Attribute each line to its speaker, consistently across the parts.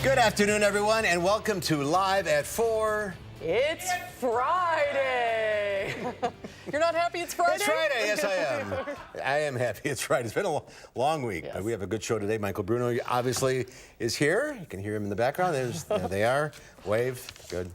Speaker 1: Good afternoon, everyone, and welcome to Live at 4.
Speaker 2: It's Friday. You're not happy it's Friday?
Speaker 1: It's Friday, yes I am. I am happy it's Friday. It's been a long week,
Speaker 2: yes.
Speaker 1: But we have a good show today. Michael Bruno obviously is here. You can hear him in the background. There they are. Wave. Good.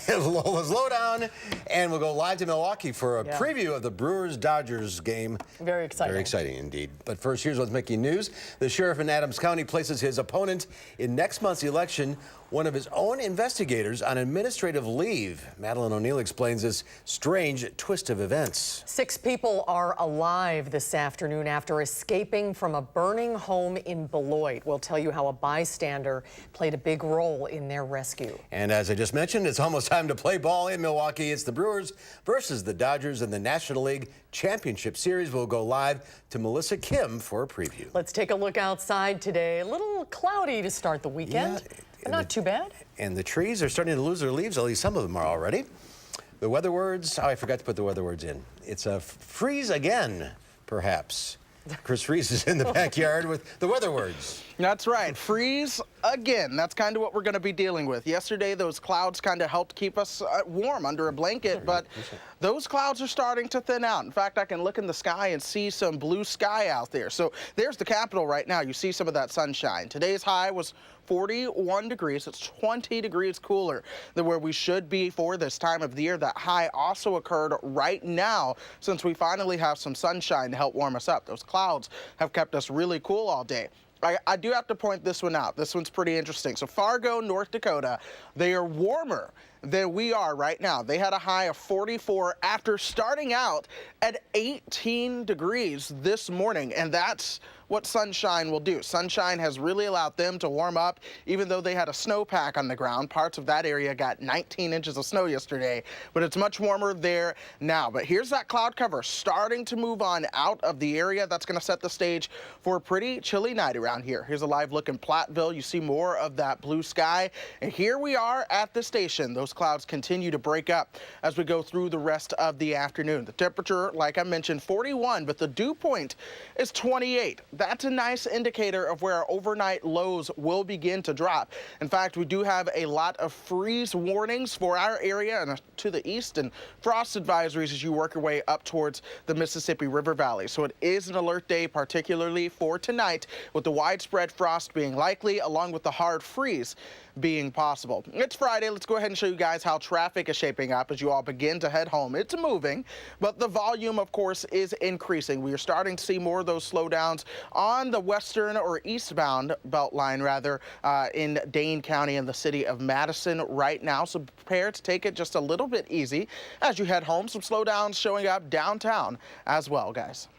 Speaker 1: Lola's Lowdown. And we'll go live to Milwaukee for a preview of the Brewers-Dodgers game.
Speaker 2: Very exciting.
Speaker 1: Very exciting indeed. But first, here's what's making news. The sheriff in Adams County places his opponent in next month's election, one of his own investigators, on administrative leave. Madeline O'Neill explains this strange twist of events.
Speaker 2: 6 people are alive this afternoon after escaping from a burning home in Beloit. We'll tell you how a bystander played a big role in their rescue.
Speaker 1: And as I just mentioned, it's almost time to play ball in Milwaukee. It's the Brewers versus the Dodgers in the National League Championship Series. We'll go live to Melissa Kim for a preview.
Speaker 2: Let's take a look outside today. A little cloudy to start the weekend, but not too bad. And
Speaker 1: the trees are starting to lose their leaves, at least some of them are already. The weather words, I forgot to put the weather words in. It's a freeze again, perhaps. Chris Freeze is in the backyard with the weather words.
Speaker 3: That's right. Freeze again. That's kind of what we're going to be dealing with. Yesterday, those clouds kind of helped keep us warm under a blanket, but those clouds are starting to thin out. In fact, I can look in the sky and see some blue sky out there. So there's the Capitol right now. You see some of that sunshine. Today's high was 41 degrees. It's 20 degrees cooler than where we should be for this time of the year. That high also occurred right now since we finally have some sunshine to help warm us up. Those clouds have kept us really cool all day. I do have to point this one out. This one's pretty interesting. So Fargo, North Dakota, they are warmer than we are right now. They had a high of 44 after starting out at 18 degrees this morning, and that's what sunshine will do. Sunshine has really allowed them to warm up, even though they had a snowpack on the ground. Parts of that area got 19 inches of snow yesterday, but it's much warmer there now. But here's that cloud cover starting to move on out of the area. That's going to set the stage for a pretty chilly night around here. Here's a live look in Platteville. You see more of that blue sky, and here we are at the station. Those clouds continue to break up as we go through the rest of the afternoon. The temperature, like I mentioned, 41, but the dew point is 28. That's a nice indicator of where our overnight lows will begin to drop. In fact, we do have a lot of freeze warnings for our area and to the east, and frost advisories as you work your way up towards the Mississippi River Valley. So it is an alert day, particularly for tonight, with the widespread frost being likely, along with the hard freeze being possible. It's Friday. Let's go ahead and show you guys how traffic is shaping up as you all begin to head home. It's moving, but the volume, of course, is increasing. We are starting to see more of those slowdowns on the western or eastbound belt line, rather, in Dane County and the city of Madison right now. So prepare to take it just a little bit easy as you head home. Some slowdowns showing up downtown as well, guys.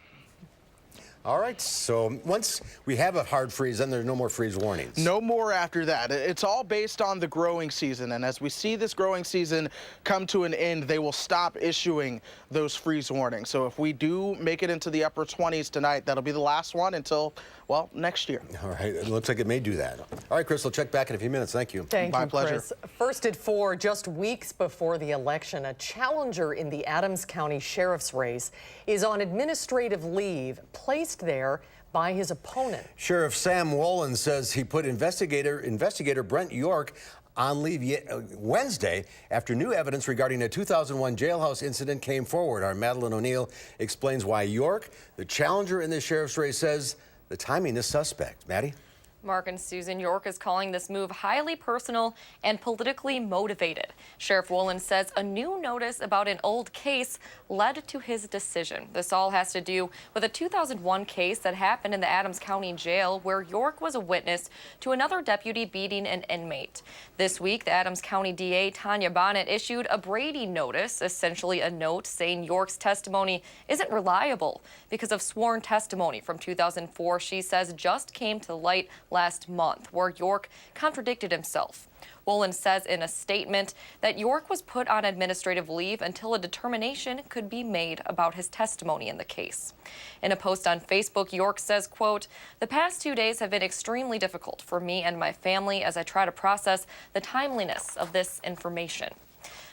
Speaker 1: All right, so once we have a hard freeze, then there's no more freeze warnings.
Speaker 3: No more after that. It's all based on the growing season, and as we see this growing season come to an end, they will stop issuing those freeze warnings. So if we do make it into the upper 20s tonight, that'll be the last one until, well, next year.
Speaker 1: All right, it looks like it may do that. All right, Chris, we'll check back in a few minutes. Thank you.
Speaker 2: Thank you,
Speaker 3: My pleasure.
Speaker 2: Chris. First at 4, just weeks before the election, a challenger in the Adams County Sheriff's race is on administrative leave, placed there by his opponent.
Speaker 1: Sheriff Sam Wolin says he put investigator Brent York on leave Wednesday after new evidence regarding a 2001 jailhouse incident came forward. Our Madeline O'Neill explains why York, the challenger in the sheriff's race, says the timing is suspect. Maddie?
Speaker 4: Mark and Susan, York is calling this move highly personal and politically motivated. Sheriff Wolin says a new notice about an old case led to his decision. This all has to do with a 2001 case that happened in the Adams County Jail where York was a witness to another deputy beating an inmate. This week, the Adams County DA, Tanya Bonnet, issued a Brady notice, essentially a note saying York's testimony isn't reliable because of sworn testimony from 2004, she says, just came to light last month, where York contradicted himself. Wolin says in a statement that York was put on administrative leave until a determination could be made about his testimony in the case. In a post on Facebook, York says, quote, "The past 2 days have been extremely difficult for me and my family as I try to process the timeliness of this information."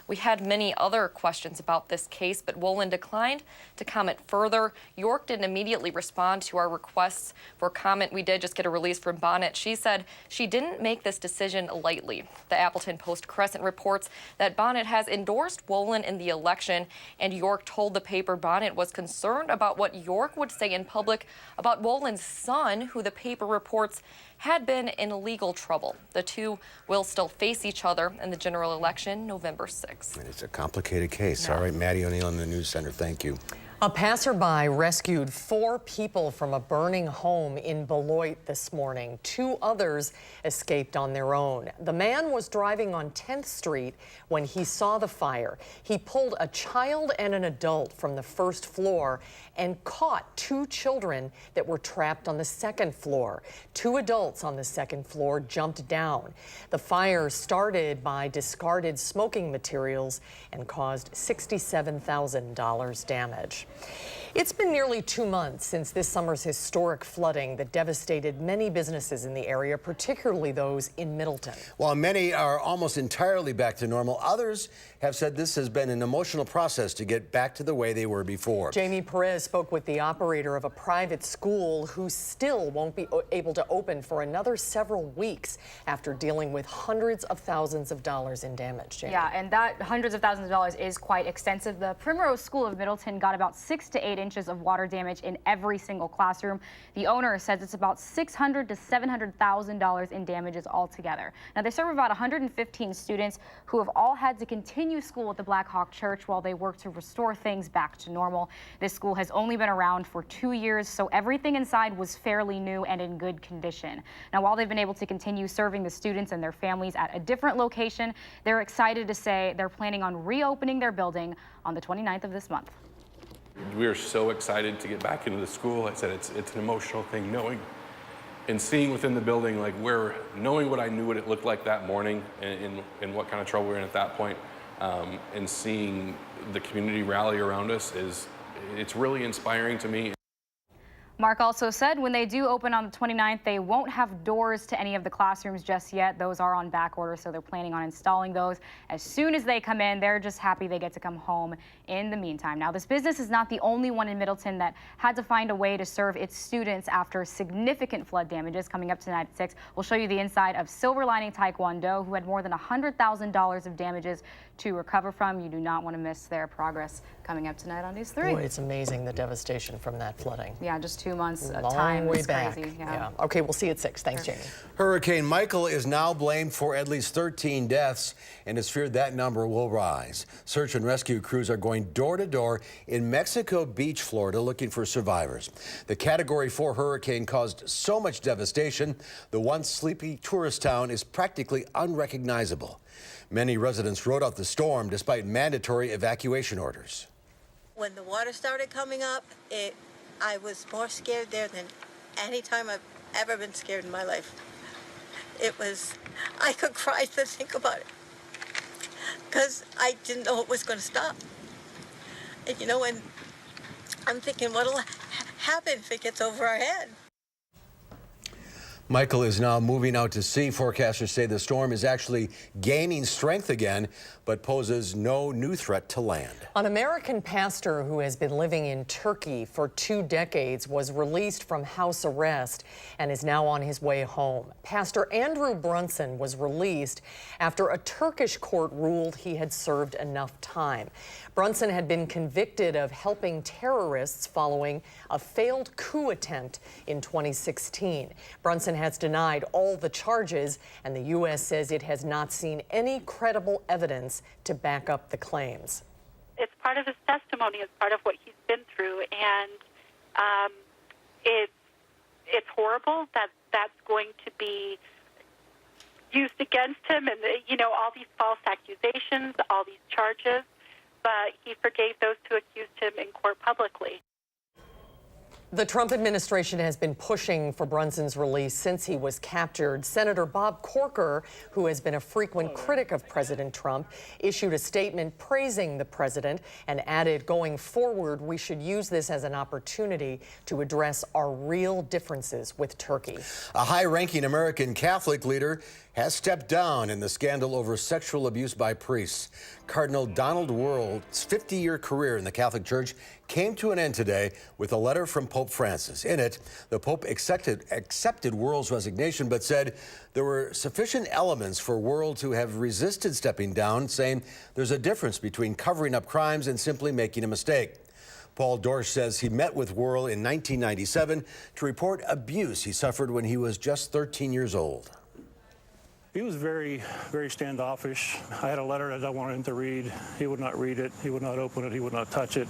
Speaker 4: We had many other questions about this case, but Wolin declined to comment further. York didn't immediately respond to our requests for comment. We did just get a release from Bonnet. She said she didn't make this decision lightly. The Appleton Post-Crescent reports that Bonnet has endorsed Wolin in the election, and York told the paper Bonnet was concerned about what York would say in public about Wolin's son, who the paper reports had been in legal trouble. The two will still face each other in the general election November 6th.
Speaker 1: It's a complicated case. Yeah. All right, Maddie O'Neill in the News Center. Thank you.
Speaker 2: A passerby rescued 4 people from a burning home in Beloit this morning. 2 others escaped on their own. The man was driving on 10th Street when he saw the fire. He pulled a child and an adult from the 1st floor and caught 2 children that were trapped on the 2nd floor. 2 adults on the 2nd floor jumped down. The fire started by discarded smoking materials and caused $67,000 damage. It's been nearly 2 months since this summer's historic flooding that devastated many businesses in the area, particularly those in Middleton.
Speaker 1: While many are almost entirely back to normal, others have said this has been an emotional process to get back to the way they were before.
Speaker 2: Jamie Perez spoke with the operator of a private school who still won't be able to open for another several weeks after dealing with hundreds of thousands of dollars in damage. Jamie.
Speaker 5: Yeah, and that hundreds of thousands of dollars is quite extensive. The Primrose School of Middleton got about 6 to 8 inches of water damage in every single classroom. The owner says it's about $600,000 to $700,000 in damages altogether. Now, they serve about 115 students who have all had to continue school at the Black Hawk Church while they work to restore things back to normal. This school has only been around for 2 years, so everything inside was fairly new and in good condition. Now, while they've been able to continue serving the students and their families at a different location, they're excited to say they're planning on reopening their building on the 29th of this month.
Speaker 6: We are so excited to get back into the school. I said it's an emotional thing, knowing and seeing within the building, like knowing what I knew what it looked like that morning and what kind of trouble we were in at that point, and seeing the community rally around us it's really inspiring to me.
Speaker 5: Mark also said when they do open on the 29th, they won't have doors to any of the classrooms just yet. Those are on back order, so they're planning on installing those as soon as they come in. They're just happy they get to come home in the meantime. Now, this business is not the only one in Middleton that had to find a way to serve its students after significant flood damages. Coming up tonight at 6, we'll show you the inside of Silver Lining Taekwondo, who had more than $100,000 of damages to recover from. You do not want to miss their progress coming up tonight on News 3.
Speaker 2: Boy, it's amazing the devastation from that flooding.
Speaker 5: Yeah, just 2 months of
Speaker 2: Long
Speaker 5: time.
Speaker 2: way
Speaker 5: It's
Speaker 2: back.
Speaker 5: crazy.
Speaker 2: Yeah. Okay, we'll see you at 6. Thanks, Jamie.
Speaker 1: Hurricane Michael is now blamed for at least 13 deaths, and it's feared that number will rise. Search and rescue crews are going door to door in Mexico Beach, Florida, looking for survivors. The Category 4 hurricane caused so much devastation, the once sleepy tourist town is practically unrecognizable. Many residents rode out the storm despite mandatory evacuation orders.
Speaker 7: When the water started coming up, I was more scared there than any time I've ever been scared in my life. I could cry to think about it because I didn't know it was going to stop. And you know, and I'm thinking, what'll happen if it gets over our head?
Speaker 1: Michael is now moving out to sea. Forecasters say the storm is actually gaining strength again, but poses no new threat to land.
Speaker 2: An American pastor who has been living in Turkey for 2 decades was released from house arrest and is now on his way home. Pastor Andrew Brunson was released after a Turkish court ruled he had served enough time. Brunson had been convicted of helping terrorists following a failed coup attempt in 2016. Brunson has denied all the charges, and the U.S. says it has not seen any credible evidence to back up the claims.
Speaker 8: It's part of his testimony. It's part of what he's been through, and it's horrible that that's going to be used against him, and all these false accusations, all these charges. But he forgave those who accused him in court publicly.
Speaker 2: The Trump administration has been pushing for Brunson's release since he was captured. Senator Bob Corker, who has been a frequent critic of President Trump, issued a statement praising the president and added, going forward, we should use this as an opportunity to address our real differences with Turkey.
Speaker 1: A high-ranking American Catholic leader has stepped down in the scandal over sexual abuse by priests. Cardinal Donald Wuerl's 50-year career in the Catholic Church came to an end today with a letter from Pope Francis. In it, the Pope accepted Wuerl's resignation, but said there were sufficient elements for Wuerl to have resisted stepping down, saying there's a difference between covering up crimes and simply making a mistake. Paul Dorsch says he met with Wuerl in 1997 to report abuse he suffered when he was just 13 years old.
Speaker 9: He was very, very standoffish. I had a letter that I wanted him to read. He would not read it. He would not open it. He would not touch it.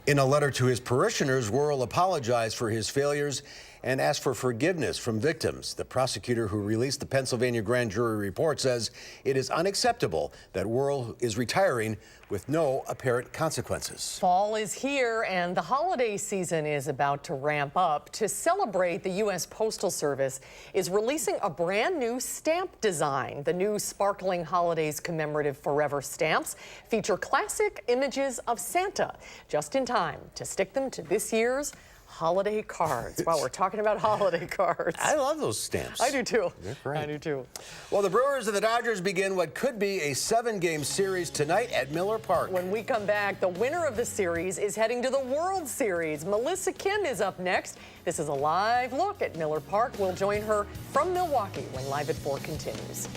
Speaker 1: In a letter to his parishioners, Wuerl apologized for his failures and asked for forgiveness from victims. The prosecutor who released the Pennsylvania grand jury report says it is unacceptable that Wuerl is retiring with no apparent consequences.
Speaker 2: Fall is here and the holiday season is about to ramp up. To celebrate, the U.S. Postal Service is releasing a brand new stamp design. The new Sparkling Holidays commemorative forever stamps feature classic images of Santa, just in time to stick them to this year's holiday cards. Wow, we're talking about holiday cards.
Speaker 1: I love those stamps.
Speaker 2: I do too.
Speaker 1: They're great.
Speaker 2: I do too.
Speaker 1: Well, the Brewers and the Dodgers begin what could be a 7-game series tonight at Miller Park.
Speaker 2: When we come back, the winner of the series is heading to the World Series. Melissa Kim is up next. This is a live look at Miller Park. We'll join her from Milwaukee when Live at 4 continues.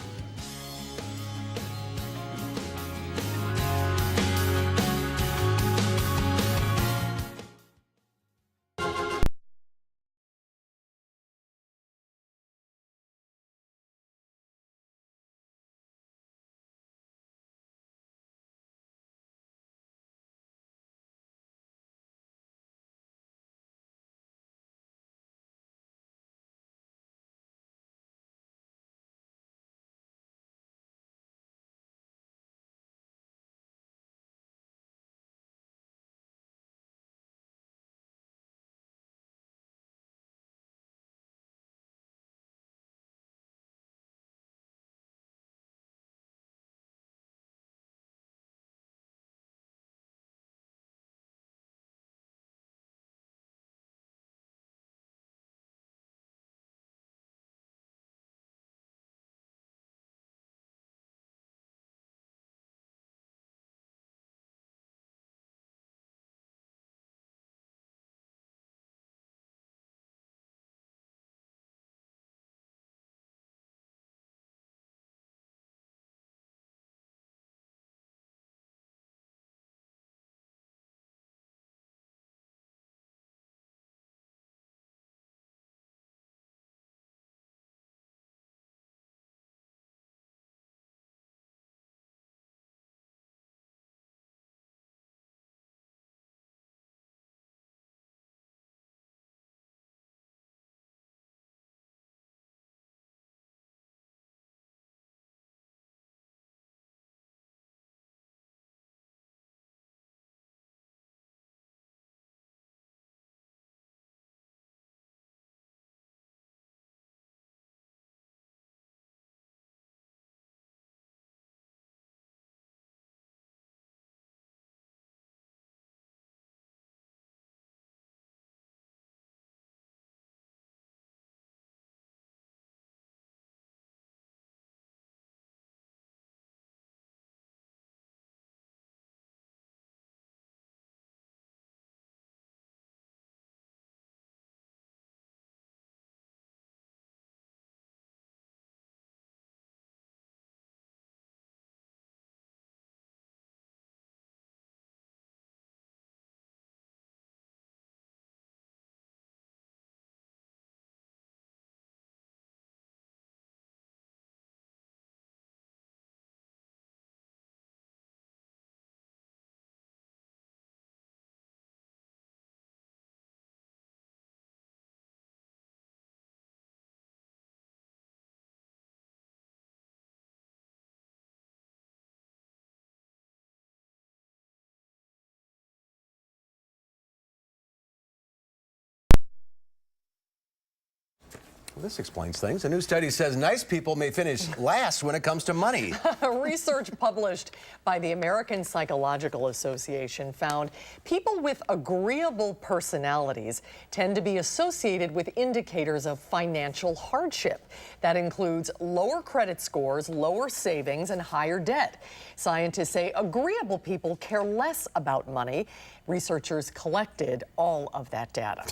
Speaker 1: Well, this explains things. A new study says nice people may finish last when it comes to money.
Speaker 2: Research published by the American Psychological Association found people with agreeable personalities tend to be associated with indicators of financial hardship. That includes lower credit scores, lower savings, and higher debt. Scientists say agreeable people care less about money. Researchers collected all of that data.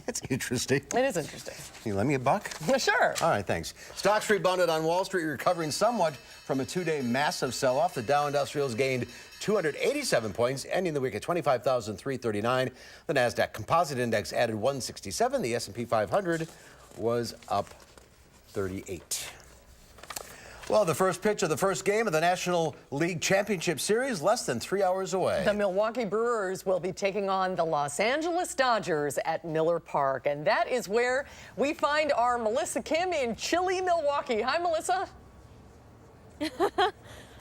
Speaker 1: It's interesting.
Speaker 2: It is interesting.
Speaker 1: Can you lend me a buck?
Speaker 2: Sure.
Speaker 1: All right, thanks. Stocks rebounded on Wall Street, recovering somewhat from a two-day massive sell-off. The Dow Industrials gained 287 points, ending the week at 25,339. The NASDAQ Composite Index added 167. The S&P 500 was up 38. Well, the first pitch of the first game of the National League Championship Series less than 3 hours away.
Speaker 2: The Milwaukee Brewers will be taking on the Los Angeles Dodgers at Miller Park. And that is where we find our Melissa Kim in chilly Milwaukee. Hi, Melissa.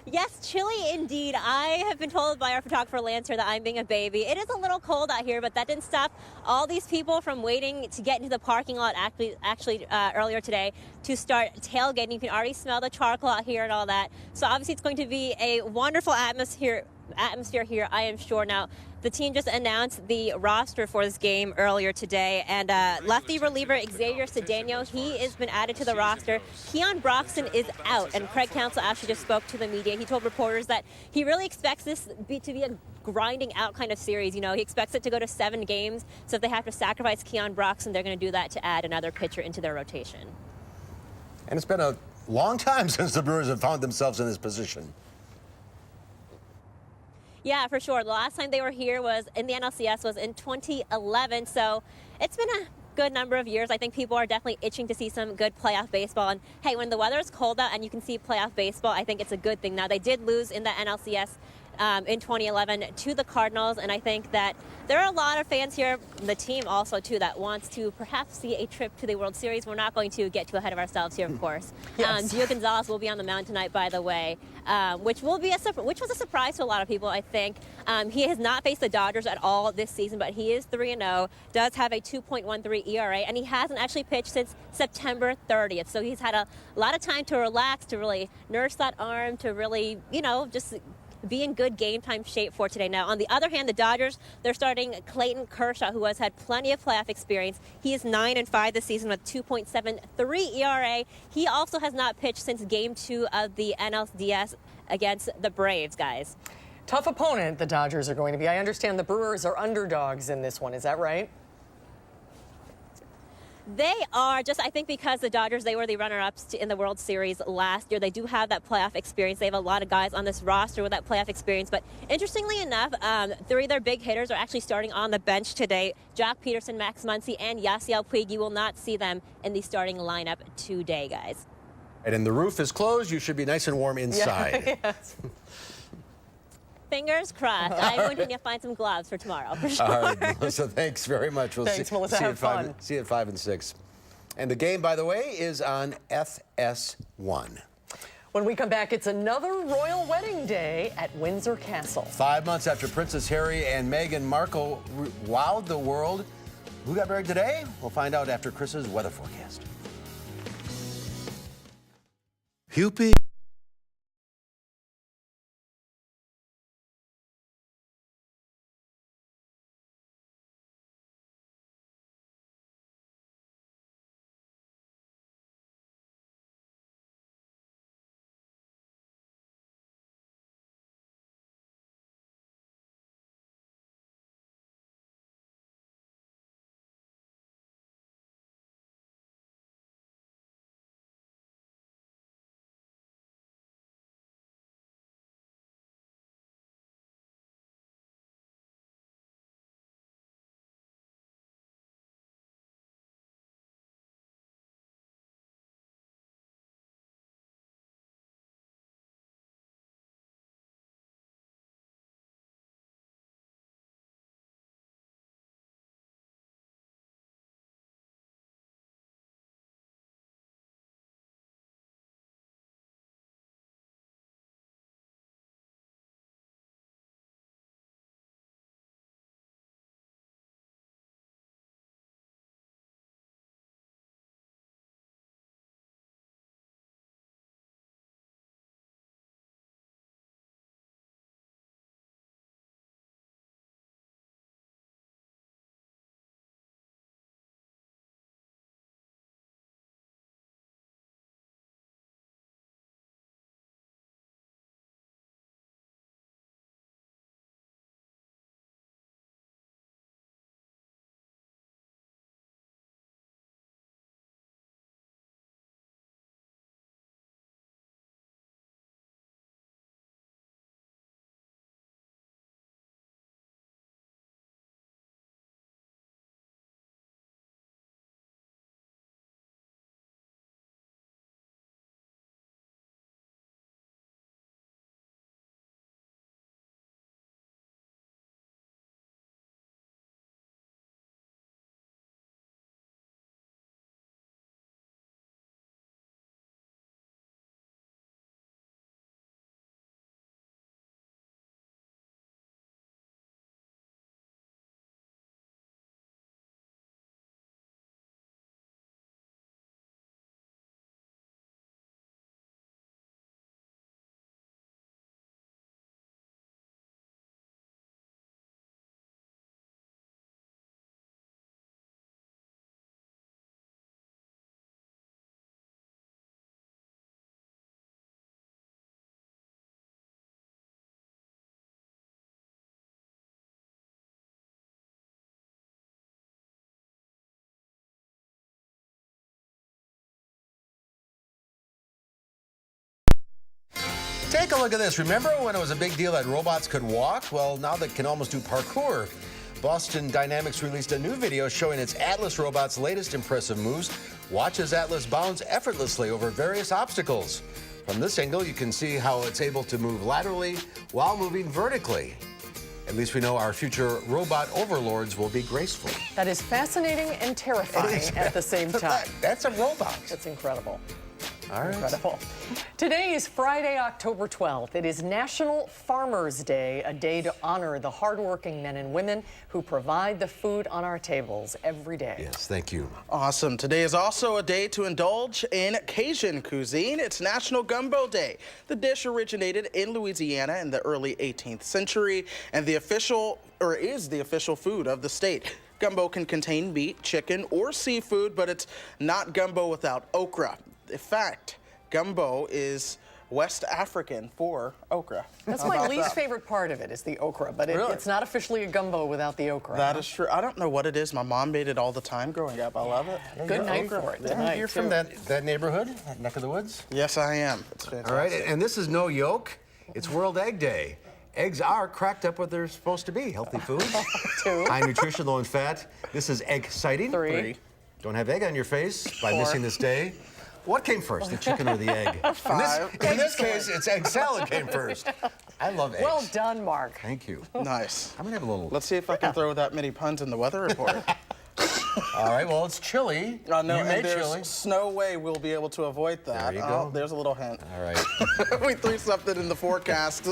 Speaker 10: Yes, chilly indeed. I have been told by our photographer Lance here that I'm being a baby. It is a little cold out here, but that didn't stop all these people from waiting to get into the parking lot actually earlier today to start tailgating. You can already smell the charcoal out here and all that. So obviously it's going to be a wonderful atmosphere here, I am sure. Now, the team just announced the roster for this game earlier today, and lefty reliever Xavier Cedeno, he has been added to the roster. Keon Broxton is out, and Craig Counsell actually just spoke to the media. He told reporters that he really expects this to be a grinding out kind of series. You know, he expects it to go to 7 games, so if they have to sacrifice Keon Broxton, they're going to do that to add another pitcher into their rotation.
Speaker 1: And it's been a long time since the Brewers have found themselves in this position.
Speaker 10: Yeah, for sure. The last time they were here was in the NLCS was in 2011. So it's been a good number of years. I think people are definitely itching to see some good playoff baseball. And hey, when the weather is cold out and you can see playoff baseball, I think it's a good thing. Now, they did lose in the NLCS in 2011 to the Cardinals, and I think that there are a lot of fans here, the team also too, that wants to perhaps see a trip to the World Series. We're not going to get too ahead of ourselves here, of course.
Speaker 2: Yes.
Speaker 10: Gio Gonzalez will be on the mound tonight, by the way, which was a surprise to a lot of people, I think. He has not faced the Dodgers at all this season, but he is 3-0, does have a 2.13 ERA, and he hasn't actually pitched since September 30th. So he's had a lot of time to relax, to really nurse that arm, to really, just be in good game time shape for today. Now, on the other hand, the Dodgers, they're starting Clayton Kershaw, who has had plenty of playoff experience. He is 9-5 this season with 2.73 ERA. He also has not pitched since Game 2 of the NLDS against the Braves, guys.
Speaker 2: Tough opponent the Dodgers are going to be. I understand the Brewers are underdogs in this one. Is that right?
Speaker 10: They are, just I think because the Dodgers, they were the runner-ups in the World Series last year. They do have that playoff experience. They have a lot of guys on this roster with that playoff experience. But interestingly enough, 3 of their big hitters are actually starting on the bench today. Jock Peterson, Max Muncy, and Yasiel Puig. You will not see them in the starting lineup today, guys.
Speaker 1: And the roof is closed. You should be nice and warm inside.
Speaker 2: Yeah. Yes.
Speaker 10: Fingers crossed. I'm going to need to find some gloves for tomorrow, for sure.
Speaker 1: All right, Melissa, thanks very much. We'll
Speaker 2: Thanks, Melissa. Have fun.
Speaker 1: See you at 5 and 6. And the game, by the way, is on FS1.
Speaker 2: When we come back, it's another royal wedding day at Windsor Castle.
Speaker 1: 5 months after Princess Harry and Meghan Markle wowed the world. Who got married today? We'll find out after Chris's weather forecast. Hupy. Take a look at this. Remember when it was a big deal that robots could walk? Well, now they can almost do parkour. Boston Dynamics released a new video showing its Atlas robot's latest impressive moves. Watch as Atlas bounds effortlessly over various obstacles. From this angle, you can see how it's able to move laterally while moving vertically. At least we know our future robot overlords will be graceful.
Speaker 2: That is fascinating and terrifying at the same time.
Speaker 1: That's a robot.
Speaker 2: That's incredible.
Speaker 1: All right.
Speaker 2: Incredible. Today is Friday, October 12th. It is National Farmers Day, a day to honor the hardworking men and women who provide the food on our tables every day.
Speaker 1: Yes, thank you.
Speaker 3: Awesome. Today is also a day to indulge in Cajun cuisine. It's National Gumbo Day. The dish originated in Louisiana in the early 18th century and is the official food of the state. Gumbo can contain meat, chicken, or seafood, but it's not gumbo without okra. In fact, gumbo is West African for okra.
Speaker 2: That's my least favorite part of it is the okra, but
Speaker 3: Really?
Speaker 2: it's not officially a gumbo without the okra.
Speaker 3: That is true. I don't know what it is. My mom made it all the time growing up. I love it.
Speaker 2: Good night for it tonight.
Speaker 1: You're from that neighborhood, that neck of the woods?
Speaker 3: Yes, I am. It's fantastic.
Speaker 1: All right, and this is no yolk. It's World Egg Day. Eggs are cracked up what they're supposed to be. Healthy food.
Speaker 2: 2.
Speaker 1: High nutrition, low in fat. This is egg-citing.
Speaker 2: 3.
Speaker 1: Don't have egg on your face by
Speaker 2: 4.
Speaker 1: missing this day. What came first, the chicken or the egg?
Speaker 3: 5.
Speaker 1: In this case, it's egg salad came first. I love eggs.
Speaker 2: Well done, Mark.
Speaker 1: Thank you.
Speaker 3: Nice.
Speaker 1: I'm gonna have a little.
Speaker 3: Let's see if I can throw that many puns in the weather report.
Speaker 1: All right. Well, it's chilly.
Speaker 3: No,
Speaker 1: You made
Speaker 3: there's
Speaker 1: chili.
Speaker 3: no way we'll be able to avoid that.
Speaker 1: There you go.
Speaker 3: There's a little hint.
Speaker 1: All right.
Speaker 3: We threw something in the forecast.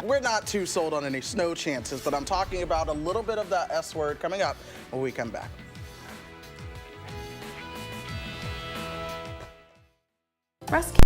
Speaker 3: We're not too sold on any snow chances, but I'm talking about a little bit of that S word coming up when we come back.
Speaker 4: Rescue.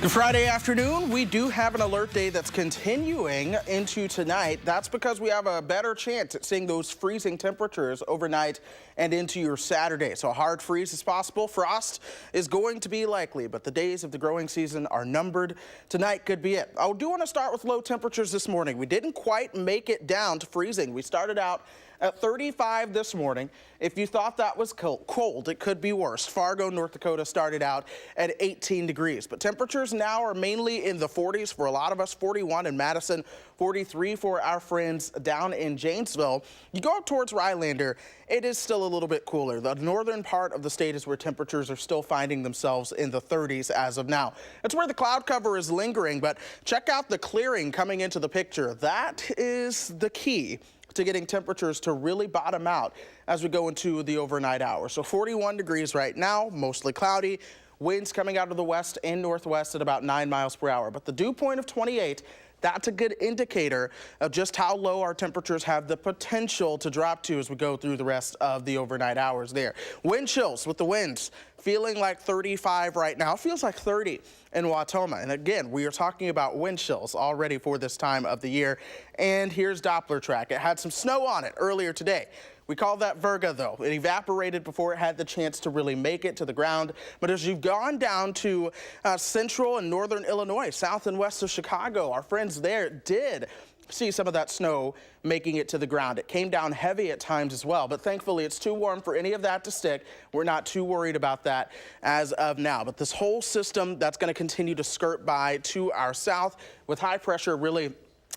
Speaker 3: Good Friday afternoon. We do have an alert day that's continuing into tonight. That's because we have a better chance at seeing those freezing temperatures overnight and into your Saturday. So a hard freeze is possible. Frost is going to be likely, but the days of the growing season are numbered. Tonight could be it. I do want to start with low temperatures this morning. We didn't quite make it down to freezing. We started out at 35 this morning. If you thought that was cold, it could be worse. Fargo, North Dakota started out at 18 degrees, but temperatures now are mainly in the 40s for a lot of us. 41 in Madison, 43 for our friends down in Janesville. You go up towards Rylander, it is still a little bit cooler. The northern part of the state is where temperatures are still finding themselves in the 30s as of now. It's where the cloud cover is lingering, but check out the clearing coming into the picture. That is the key to getting temperatures to really bottom out as we go into the overnight hours. So 41 degrees right now, mostly cloudy. Winds coming out of the west and northwest at about 9 miles per hour. But the dew point of 28, that's a good indicator of just how low our temperatures have the potential to drop to as we go through the rest of the overnight hours there. Wind chills with the winds feeling like 35 right now. It feels like 30 in Wautoma. And again, we are talking about wind chills already for this time of the year. And here's Doppler track. It had some snow on it earlier today. We call that Virga, though. It evaporated before it had the chance to really make it to the ground. But as you've gone down to central and northern Illinois, south and west of Chicago, our friends there did see some of that snow making it to the ground. It came down heavy at times as well, but thankfully it's too warm for any of that to stick. We're not too worried about that as of now. But this whole system that's going to continue to skirt by to our south with high pressure really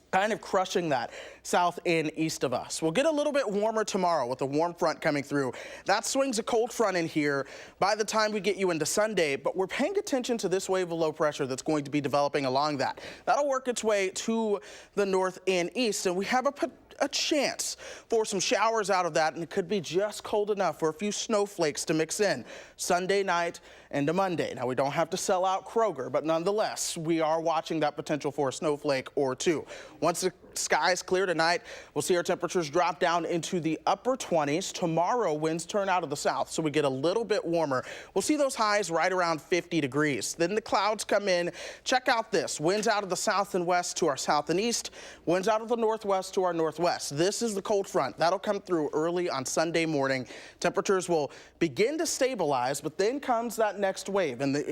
Speaker 3: kind of crushing that south and east of us. We'll get a little bit warmer tomorrow with a warm front coming through. That swings a cold front in here by the time we get you into Sunday, but we're paying attention to this wave of low pressure that's going to be developing along that. That'll work its way to the north and east, and we have a chance for some showers out of that, and it could be just cold enough for a few snowflakes to mix in Sunday night into Monday. Now, we don't have to sell out Kroger, but nonetheless, we are watching that potential for a snowflake or two. Once the skies clear tonight, we'll see our temperatures drop down into the upper 20s. Tomorrow, winds turn out of the south, so we get a little bit warmer. We'll see those highs right around 50 degrees. Then the clouds come in. Check out this. Winds out of the south and west to our south and east. Winds out of the northwest to our northwest. This is the cold front. That'll come through early on Sunday morning. Temperatures will begin to stabilize, but then comes that next wave. And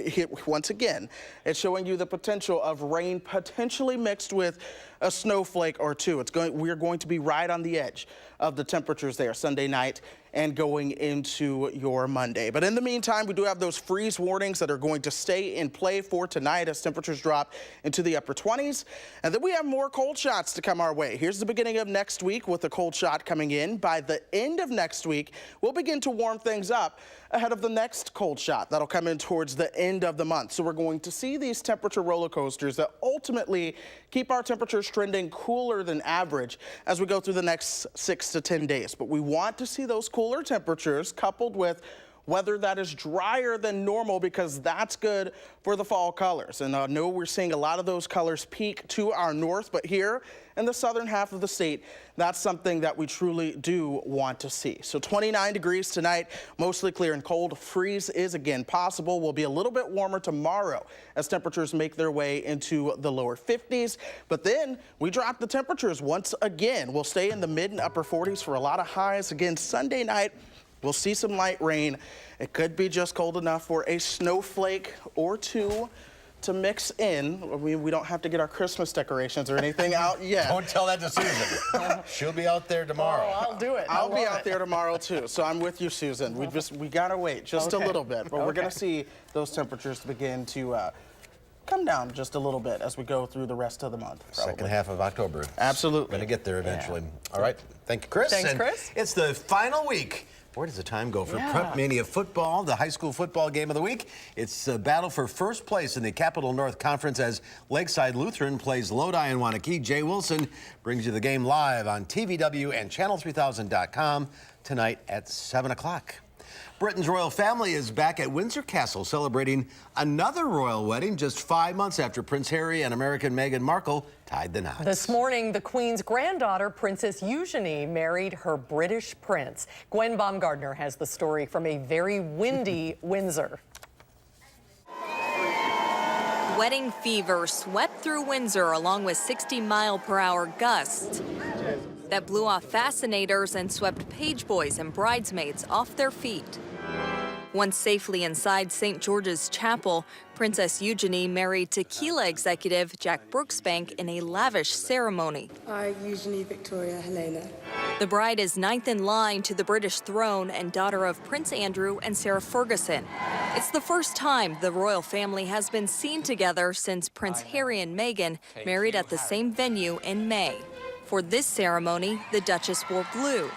Speaker 3: once again, it's showing you the potential of rain potentially mixed with a snowflake or two. We're going to be right on the edge of the temperatures there Sunday night and going into your Monday. But in the meantime, we do have those freeze warnings that are going to stay in play for tonight as temperatures drop into the upper 20s. And then we have more cold shots to come our way. Here's the beginning of next week with a cold shot coming in. By the end of next week, we'll begin to warm things up ahead of the next cold shot that'll come in towards the end of the month. So we're going to see these temperature roller coasters that ultimately keep our temperatures trending cooler than average as we go through the next 6 to 10 days. But we want to see those cooler temperatures coupled with weather that is drier than normal, because that's good for the fall colors. And I know we're seeing a lot of those colors peak to our north, but here in the southern half of the state, that's something that we truly do want to see. So 29 degrees tonight, mostly clear and cold. Freeze is again possible. We'll be a little bit warmer tomorrow as temperatures make their way into the lower 50s. But then we drop the temperatures once again. We'll stay in the mid and upper 40s for a lot of highs. Again, Sunday night, we'll see some light rain. It could be just cold enough for a snowflake or two to mix in. We don't have to get our Christmas decorations or anything out yet.
Speaker 1: Don't tell that to Susan. She'll be out there tomorrow.
Speaker 2: Oh, I'll do it.
Speaker 3: I'll be out there tomorrow too. So I'm with you, Susan. We gotta wait just a little bit, but we're gonna see those temperatures begin to come down just a little bit as we go through the rest of the month. Probably.
Speaker 1: Second half of October.
Speaker 3: Absolutely.
Speaker 1: Going to get there eventually. Yeah. All right. Thank you, Chris.
Speaker 2: Thanks,
Speaker 1: and
Speaker 2: Chris.
Speaker 1: It's the final week. Where does the time go for Prep Mania football, the high school football game of the week? It's a battle for first place in the Capital North Conference as Lakeside Lutheran plays Lodi and Wanakee. Jay Wilson brings you the game live on TVW and Channel3000.com tonight at 7 o'clock. Britain's royal family is back at Windsor Castle celebrating another royal wedding just 5 months after Prince Harry and American Meghan Markle tied the knot.
Speaker 2: This morning, the Queen's granddaughter, Princess Eugenie, married her British prince. Gwen Baumgardner has the story from a very windy Windsor.
Speaker 11: wedding fever swept through Windsor along with 60-mile-per-hour gusts that blew off fascinators and swept page boys and bridesmaids off their feet. Once safely inside St. George's Chapel, Princess Eugenie married tequila executive Jack Brooksbank in a lavish ceremony.
Speaker 12: I, Eugenie Victoria Helena.
Speaker 11: The bride is ninth in line to the British throne and daughter of Prince Andrew and Sarah Ferguson. It's the first time the royal family has been seen together since Prince Harry and Meghan married at the same venue in May. For this ceremony, the Duchess wore blue.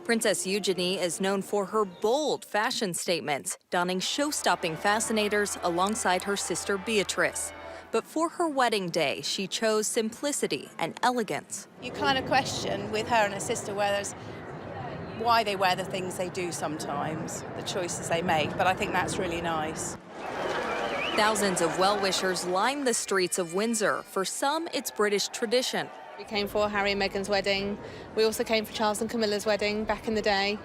Speaker 11: Princess Eugenie is known for her bold fashion statements, donning show-stopping fascinators alongside her sister Beatrice. But for her wedding day, she chose simplicity and elegance.
Speaker 13: You kind of question with her and her sister why they wear the things they do sometimes, the choices they make, but I think that's really nice.
Speaker 11: Thousands of well-wishers line the streets of Windsor. For some, it's British tradition.
Speaker 14: We came for Harry and Meghan's wedding. We also came for Charles and Camilla's wedding back in the day.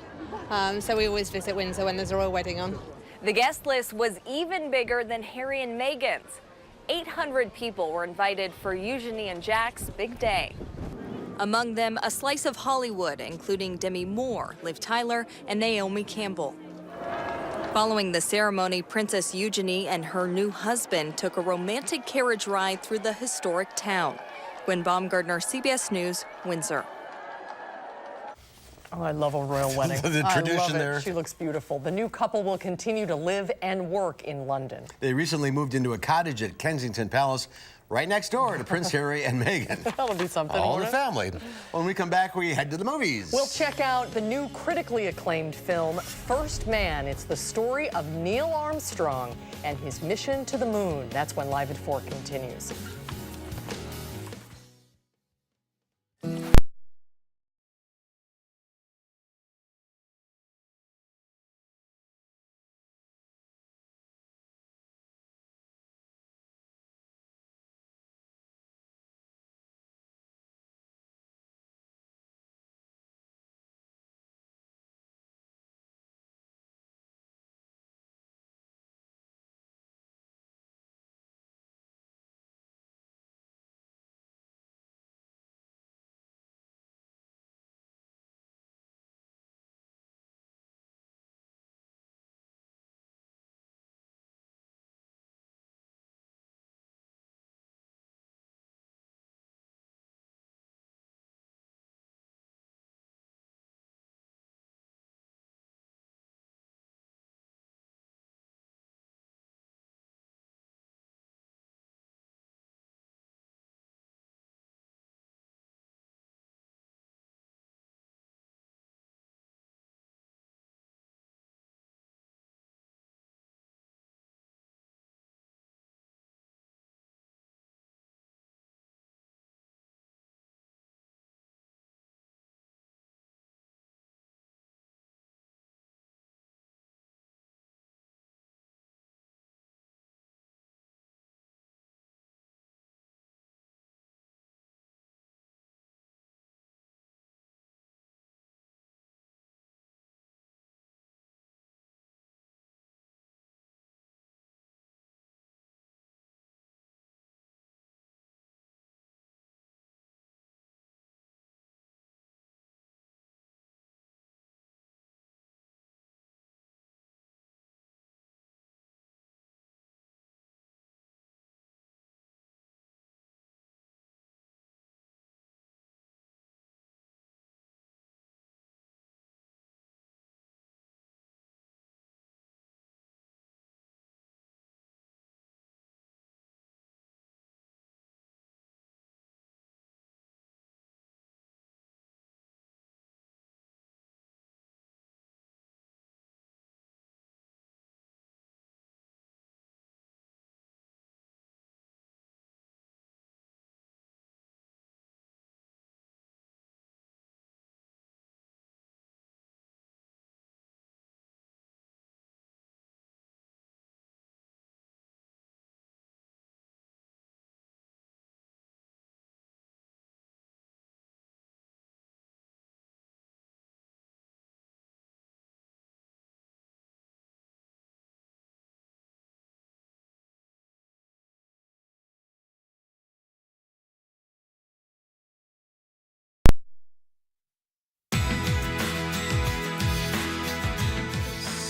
Speaker 14: So we always visit Windsor when there's a royal wedding on.
Speaker 11: The guest list was even bigger than Harry and Meghan's. 800 people were invited for Eugenie and Jack's big day. Among them, a slice of Hollywood, including Demi Moore, Liv Tyler, and Naomi Campbell. Following the ceremony, Princess Eugenie and her new husband took a romantic carriage ride through the historic town. Gwen Baumgartner, CBS News, Windsor.
Speaker 2: Oh, I love a royal wedding.
Speaker 1: The
Speaker 2: I
Speaker 1: tradition
Speaker 2: love it.
Speaker 1: there.
Speaker 2: She looks beautiful. The new couple will continue to live and work in London.
Speaker 1: They recently moved into a cottage at Kensington Palace, right next door to Prince Harry and Meghan.
Speaker 2: That'll be something.
Speaker 1: All
Speaker 2: won't
Speaker 1: the
Speaker 2: it?
Speaker 1: family. When we come back, we head to the movies.
Speaker 2: We'll check out the new critically acclaimed film, First Man. It's the story of Neil Armstrong and his mission to the moon. That's when Live at 4 continues.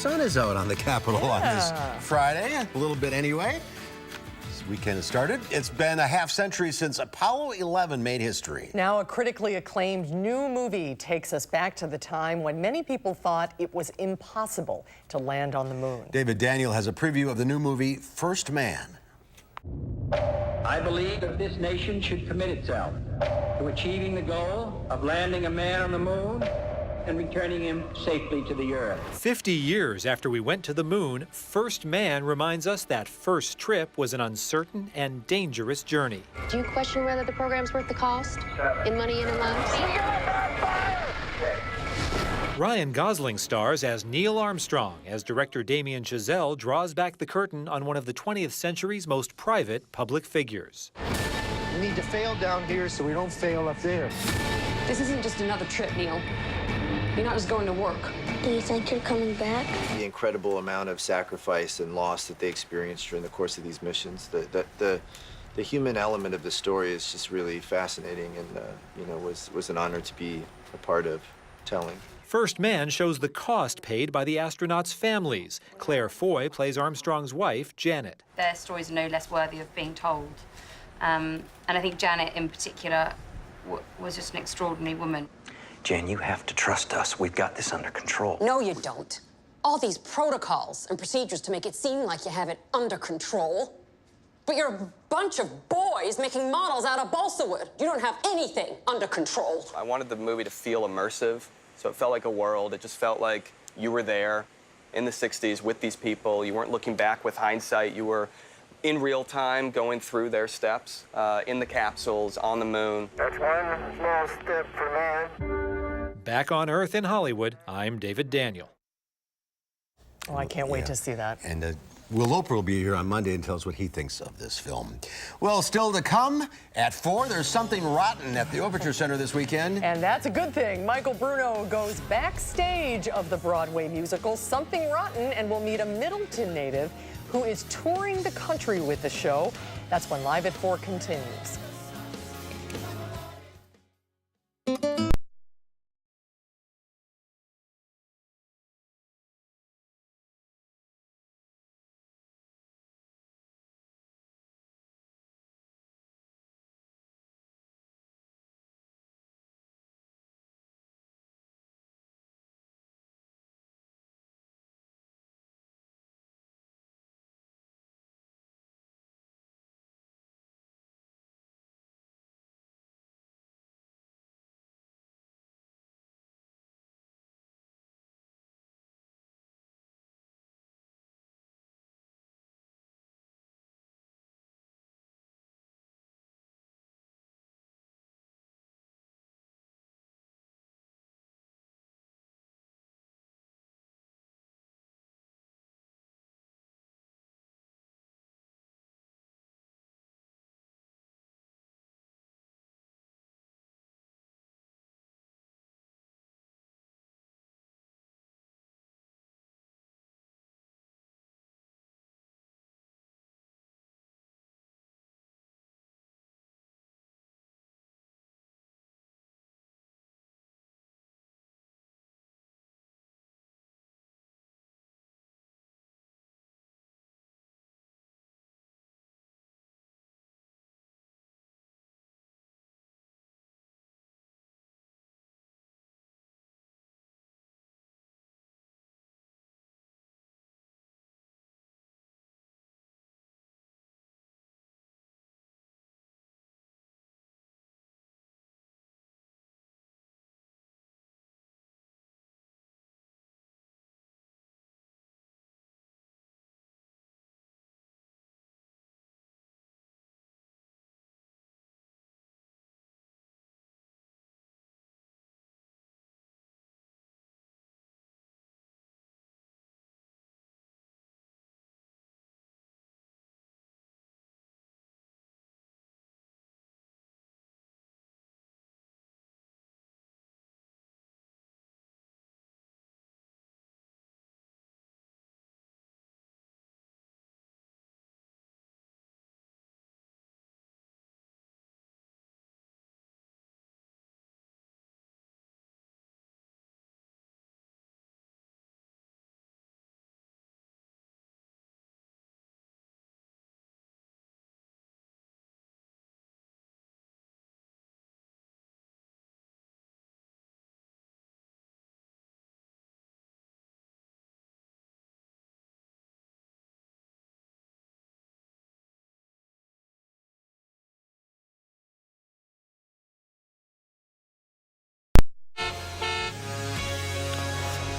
Speaker 1: sun is out on the Capitol on this Friday, a little bit anyway. This weekend has started. It's been a half century since Apollo 11 made history.
Speaker 2: Now a critically acclaimed new movie takes us back to the time when many people thought it was impossible to land on the moon.
Speaker 1: David Daniel has a preview of the new movie, First Man.
Speaker 15: I believe that this nation should commit itself to achieving the goal of landing a man on the moon and returning him safely to the earth.
Speaker 16: 50 years after we went to the moon, First Man reminds us that first trip was an uncertain and dangerous journey.
Speaker 17: Do you question whether the program's worth the cost in money and in lives?
Speaker 16: Ryan Gosling stars as Neil Armstrong as director Damien Chazelle draws back the curtain on one of the 20th century's most private public figures.
Speaker 18: We need to fail down here so we don't fail up there.
Speaker 17: This isn't just another trip, Neil. You're not just going to work.
Speaker 19: Do you think you're coming back?
Speaker 20: The incredible amount of sacrifice and loss that they experienced during the course of these missions, the human element of the story is just really fascinating, and was an honor to be a part of telling.
Speaker 16: First Man shows the cost paid by the astronauts' families. Claire Foy plays Armstrong's wife, Janet.
Speaker 21: Their stories are no less worthy of being told. And I think Janet, in particular, was just an extraordinary woman.
Speaker 22: Jan, you have to trust us. We've got this under control.
Speaker 17: No, you don't. All these protocols and procedures to make it seem like you have it under control. But you're a bunch of boys making models out of balsa wood. You don't have anything under control.
Speaker 23: I wanted the movie to feel immersive, so it felt like a world. It just felt like you were there in the 60s with these people. You weren't looking back with hindsight. You were in real time going through their steps in the capsules, on the moon.
Speaker 18: That's one small step for man.
Speaker 16: Back on Earth in Hollywood, I'm David Daniel.
Speaker 2: Oh, I can't wait to see that.
Speaker 1: And Will Loper will be here on Monday and tell us what he thinks of this film. Well, still to come at 4, there's something rotten at the Overture Center this weekend.
Speaker 2: And that's a good thing. Michael Bruno goes backstage of the Broadway musical Something Rotten and will meet a Middleton native who is touring the country with the show. That's when Live at 4 continues.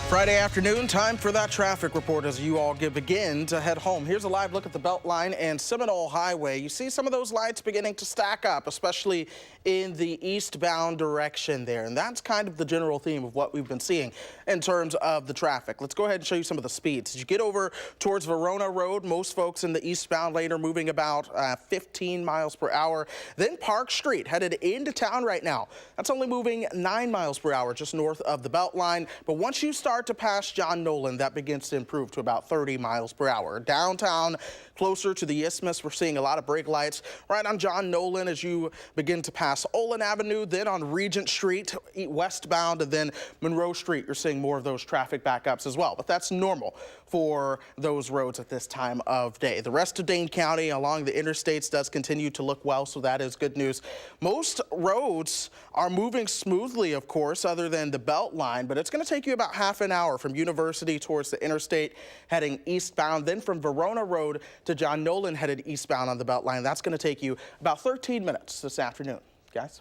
Speaker 3: Friday afternoon, time for that traffic report as you all begin to head home. Here's a live look at the Beltline and Seminole Highway. You see some of those lights beginning to stack up, especially in the eastbound direction there. And that's kind of the general theme of what we've been seeing in terms of the traffic. Let's go ahead and show you some of the speeds. As you get over towards Verona Road, most folks in the eastbound lane are moving about 15 miles per hour. Then Park Street headed into town right now. That's only moving 9 miles per hour just north of the Beltline. But once you start to pass John Nolan, that begins to improve to about 30 miles per hour. Downtown, closer to the Isthmus, we're seeing a lot of brake lights right on John Nolan as you begin to pass Olin Avenue, then on Regent Street, westbound, and then Monroe Street. You're seeing more of those traffic backups as well, but that's normal for those roads at this time of day. The rest of Dane County along the interstates does continue to look well, so that is good news. Most roads are moving smoothly, of course, other than the Beltline, but it's going to take you about half an hour from University towards the interstate heading eastbound, then from Verona Road to John Nolan headed eastbound on the Beltline. That's going to take you about 13 minutes this afternoon, guys.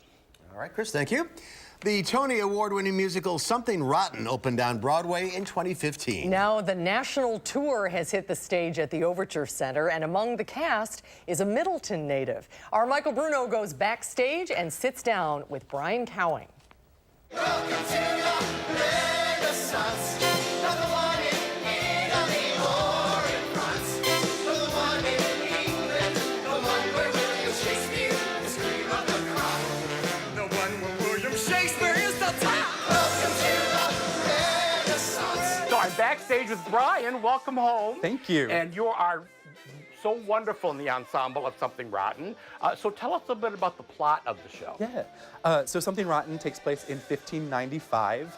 Speaker 1: All right, Chris, thank you. The Tony Award-winning musical Something Rotten opened on Broadway in 2015.
Speaker 2: Now the national tour has hit the stage at the Overture Center, and among the cast is a Middleton native. Our Michael Bruno goes backstage and sits down with Brian Cowing.
Speaker 5: Welcome to the Renaissance. Not the one in Italy or in France, but the one in England, the one where William Shakespeare is cream of the crop, the one where William Shakespeare is the top. Welcome to the Renaissance.
Speaker 6: So I'm backstage with Brian. Welcome home.
Speaker 7: Thank you.
Speaker 6: And you are so wonderful in the ensemble of Something Rotten. So tell us a bit about the plot of the show.
Speaker 7: Yeah. So Something Rotten takes place in 1595.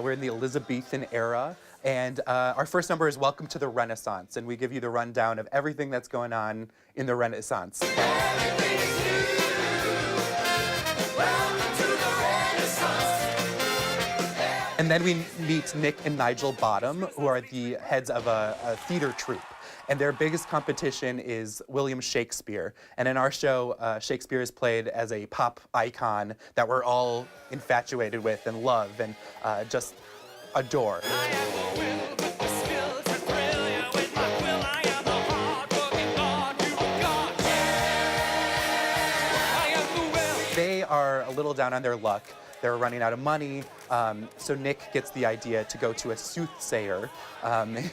Speaker 7: We're in the Elizabethan era. And our first number is Welcome to the Renaissance. And we give you the rundown of everything that's going on in the Renaissance.
Speaker 5: Everything is new. Welcome to the Renaissance.
Speaker 7: And then we meet Nick and Nigel Bottom, who are the heads of a theater troupe. And their biggest competition is William Shakespeare. And in our show, Shakespeare is played as a pop icon that we're all infatuated with and love and just adore. They are a little down on their luck. They're running out of money, so Nick gets the idea to go to a soothsayer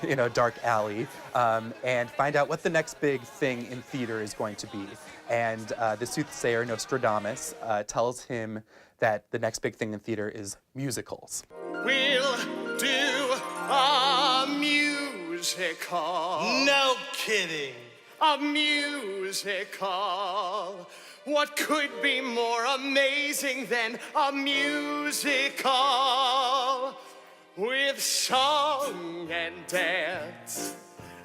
Speaker 7: in a dark alley and find out what the next big thing in theater is going to be. And the soothsayer, Nostradamus, tells him that the next big thing in theater is musicals.
Speaker 5: We'll do a musical. No kidding. A musical. What could be more amazing than a musical? With song and dance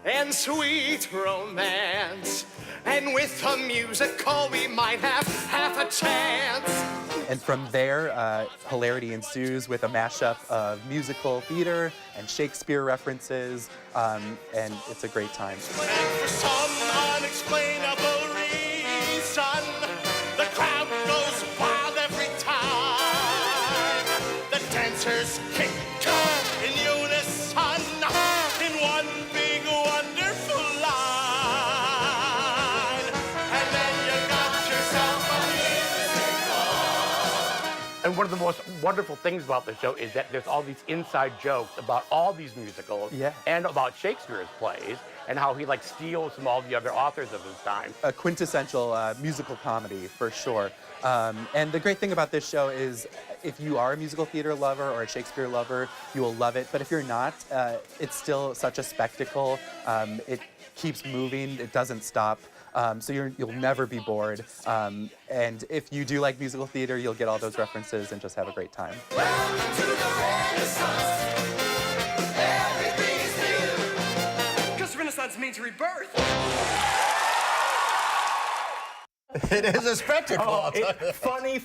Speaker 5: and sweet romance. And with a musical we might have half a chance.
Speaker 7: And from there, hilarity ensues with a mashup of musical theater and Shakespeare references, and it's a great time.
Speaker 5: And for some unexplainable reason, the crowd goes wild every time. The dancers kick in unison in one big wonderful line. And then you got yourself a musical.
Speaker 6: And one of the most wonderful things about the show is that there's all these inside jokes about all these musicals and about Shakespeare's plays and how he steals from all the other authors of his time.
Speaker 7: A quintessential musical comedy, for sure. And the great thing about this show is if you are a musical theater lover or a Shakespeare lover, you will love it. But if you're not, it's still such a spectacle. It keeps moving, it doesn't stop. So you'll never be bored. And if you do like musical theater, you'll get all those references and just have a great time.
Speaker 5: Welcome to the Renaissance. Everything is new. Because Renaissance means rebirth.
Speaker 1: It is a spectacle.
Speaker 6: Funny,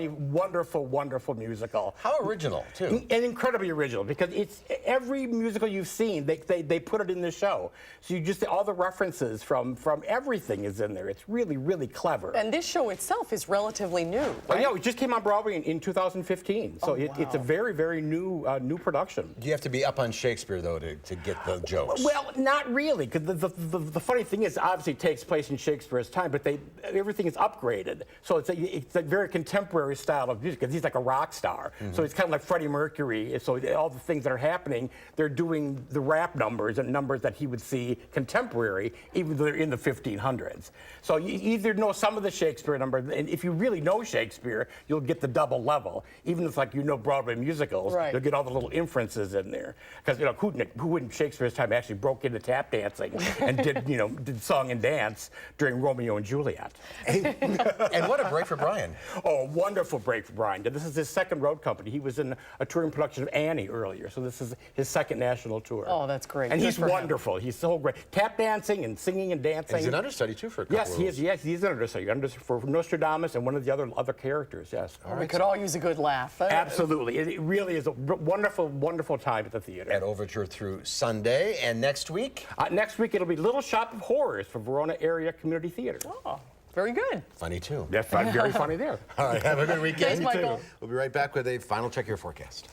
Speaker 6: wonderful, wonderful musical.
Speaker 1: How original, too.
Speaker 6: And incredibly original, because it's every musical you've seen, they put it in the show. So you just, all the references from everything is in there. It's really, really clever.
Speaker 2: And this show itself is relatively new, right?
Speaker 6: Oh, yeah, it just came on Broadway in 2015. So it's a very, very new production.
Speaker 1: You have to be up on Shakespeare, though, to get the jokes.
Speaker 6: Well, not really, because the funny thing is, obviously, it takes place in Shakespeare's time, but everything is upgraded. So it's a very contemporary style of music, because he's like a rock star. So it's kind of like Freddie Mercury. So all the things that are happening, they're doing the rap numbers and numbers that he would see contemporary, even though they're in the 1500s. So you either know some of the Shakespeare numbers, and if you really know Shakespeare, you'll get the double level. Even if, like, you know Broadway musicals, you'll get all the little inferences in there. Because, you know, who in Shakespeare's time actually broke into tap dancing and did song and dance during Romeo and Juliet.
Speaker 1: And what a break for Brian.
Speaker 6: Oh, wonderful break for Brian. This is his second road company. He was in a touring production of Annie earlier, so this is his second national tour.
Speaker 2: Oh, that's great.
Speaker 6: And
Speaker 2: Good
Speaker 6: he's
Speaker 2: for him.
Speaker 6: wonderful. He's so great. Tap dancing and singing and dancing.
Speaker 1: And he's an understudy, too, for a couple
Speaker 6: Yes, he is. Yes, he's an understudy. For Nostradamus and one of the other characters, yes.
Speaker 2: We could all use a good laugh.
Speaker 6: Absolutely. It really is a wonderful, wonderful time at the theater.
Speaker 1: At Overture through Sunday. And next week?
Speaker 6: Next week, it'll be Little Shop of Horrors for Verona Area Community Theater.
Speaker 2: Oh, very good.
Speaker 1: Funny, too.
Speaker 6: Yeah, very funny there.
Speaker 1: All right, have a good weekend.
Speaker 2: Thanks, Michael.
Speaker 1: We'll be right back with a final check of your forecast.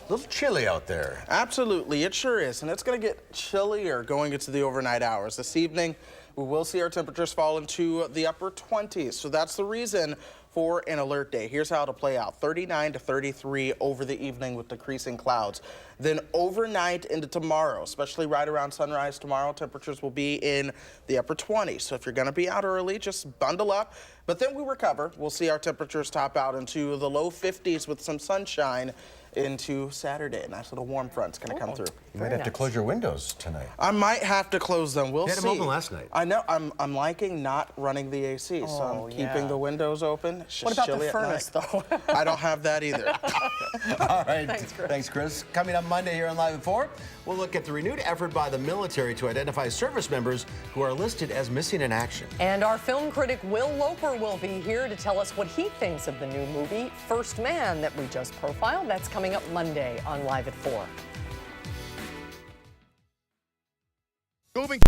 Speaker 1: A little chilly out there.
Speaker 3: Absolutely, it sure is. And it's going to get chillier going into the overnight hours. This evening, we will see our temperatures fall into the upper 20s. So that's the reason for an alert day. Here's how it'll play out. 39 to 33 over the evening with decreasing clouds. Then overnight into tomorrow, especially right around sunrise tomorrow, temperatures will be in the upper 20s. So if you're going to be out early, just bundle up. But then we recover. We'll see our temperatures top out into the low 50s with some sunshine into Saturday. Nice little warm front's going to come through.
Speaker 1: You might have to close your windows tonight.
Speaker 3: I might have to close them. We'll
Speaker 1: You had
Speaker 3: see.
Speaker 1: them open last night.
Speaker 3: I know. I'm liking not running the AC, so I'm keeping the windows open. It's just
Speaker 2: What about
Speaker 3: chilly
Speaker 2: the furnace, though?
Speaker 3: I don't have that either.
Speaker 1: All right. Thanks, Chris. Coming up Monday here on Live at 4, we'll look at the renewed effort by the military to identify service members who are listed as missing in action.
Speaker 2: And our film critic Will Loper will be here to tell us what he thinks of the new movie, First Man, that we just profiled. That's coming up Monday on Live at 4.
Speaker 5: Moving.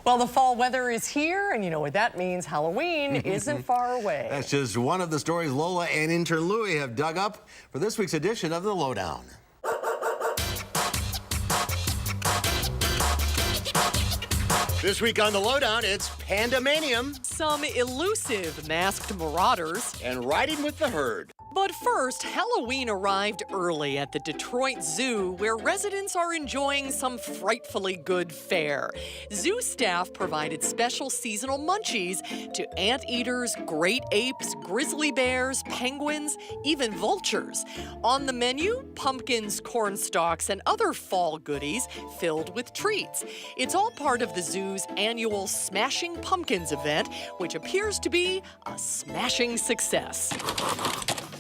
Speaker 2: Well, the fall weather is here, and you know what that means. Halloween isn't far away.
Speaker 1: That's just one of the stories Lola and intern Louie have dug up for this week's edition of The Lowdown. This week on The Lowdown, it's Pandemanium.
Speaker 2: Some elusive masked marauders.
Speaker 1: And riding with the herd.
Speaker 2: But first, Halloween arrived early at the Detroit Zoo, where residents are enjoying some frightfully good fare. Zoo staff provided special seasonal munchies to anteaters, great apes, grizzly bears, penguins, even vultures. On the menu, pumpkins, corn stalks, and other fall goodies filled with treats. It's all part of the zoo's annual Smashing Pumpkins event, which appears to be a smashing success.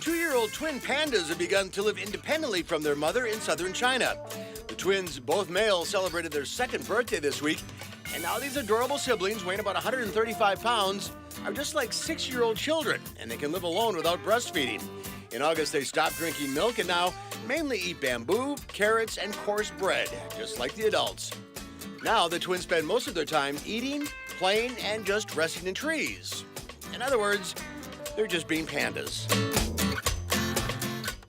Speaker 1: 2-year-old twin pandas have begun to live independently from their mother in southern China. The twins, both males, celebrated their second birthday this week, and now these adorable siblings, weighing about 135 pounds, are just like 6-year-old children, and they can live alone without breastfeeding. In August, they stopped drinking milk and now mainly eat bamboo, carrots, and coarse bread, just like the adults. Now, the twins spend most of their time eating, playing, and just resting in trees. In other words, they're just being pandas.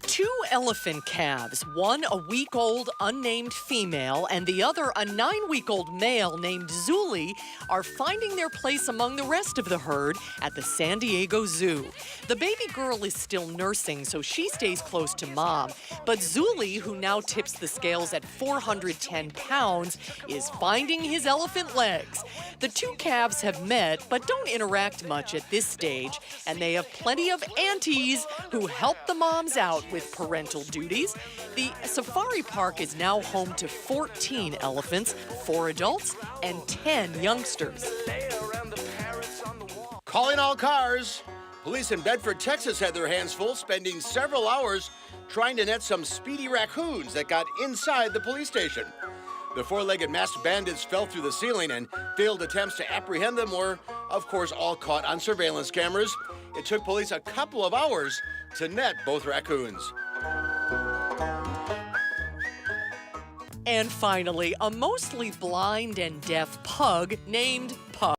Speaker 2: 2 elephant calves, one a week-old unnamed female and the other a 9-week-old male named Zuli, are finding their place among the rest of the herd at the San Diego Zoo. The baby girl is still nursing, so she stays close to mom. But Zuli, who now tips the scales at 410 pounds, is finding his elephant legs. The 2 calves have met, but don't interact much at this stage, and they have plenty of aunties who help the moms out with parental parental duties. The safari park is now home to 14 elephants, 4 adults, and 10 youngsters.
Speaker 1: Calling all cars. Police in Bedford, Texas had their hands full, spending several hours trying to net some speedy raccoons that got inside the police station. The four-legged masked bandits fell through the ceiling, and failed attempts to apprehend them were, of course, all caught on surveillance cameras. It took police a couple of hours to net both raccoons.
Speaker 2: And finally, a mostly blind and deaf pug named Pug.